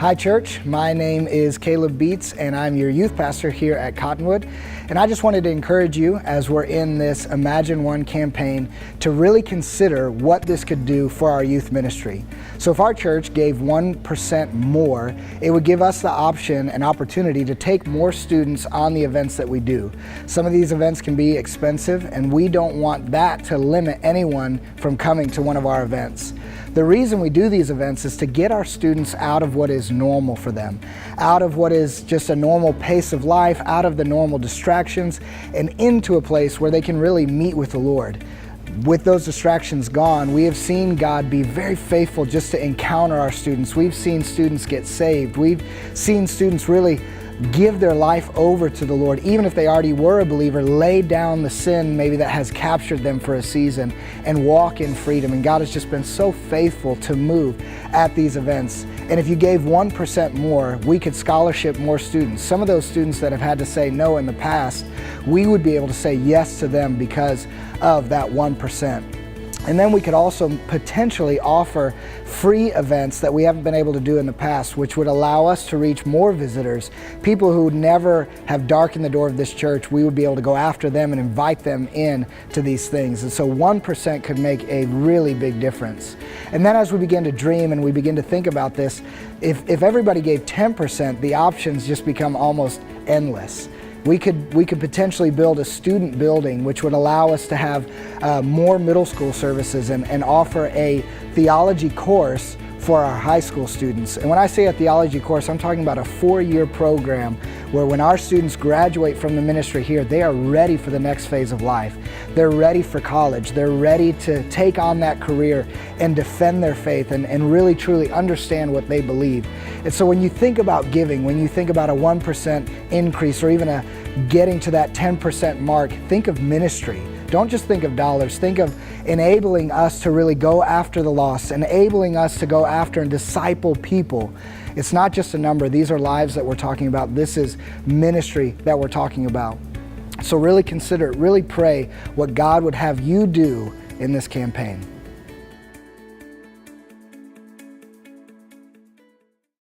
Hi church, my name is Caleb Beets and I'm your youth pastor here at Cottonwood. And I just wanted to encourage you as we're in this Imagine One campaign to really consider what this could do for our youth ministry. So if our church gave 1% more, it would give us the option and opportunity to take more students on the events that we do. Some of these events can be expensive and we don't want that to limit anyone from coming to one of our events. The reason we do these events is to get our students out of what is normal for them, out of what is just a normal pace of life, out of the normal distractions, and into a place where they can really meet with the Lord. With those distractions gone, we have seen God be very faithful just to encounter our students. We've seen students get saved. We've seen students really give their life over to the Lord, even if they already were a believer, lay down the sin maybe that has captured them for a season and walk in freedom. And God has just been so faithful to move at these events. And if you gave 1% more, we could scholarship more students. Some of those students that have had to say no in the past, we would be able to say yes to them because of that 1%. And then we could also potentially offer free events that we haven't been able to do in the past, which would allow us to reach more visitors, people who would never have darkened the door of this church. We would be able to go after them and invite them in to these things. And so 1% could make a really big difference. And then as we begin to dream and we begin to think about this, if everybody gave 10%, the options just become almost endless. We could potentially build a student building which would allow us to have more middle school services and offer a theology course for our high school students. And when I say a theology course, I'm talking about a 4-year program where when our students graduate from the ministry here, they are ready for the next phase of life. They're ready for college. They're ready to take on that career and defend their faith and really truly understand what they believe. And so when you think about giving, when you think about a 1% increase or even a getting to that 10% mark, think of ministry. Don't just think of dollars. Think of enabling us to really go after the lost, enabling us to go after and disciple people. It's not just a number. These are lives that we're talking about. This is ministry that we're talking about. So really consider it. Really pray what God would have you do in this campaign.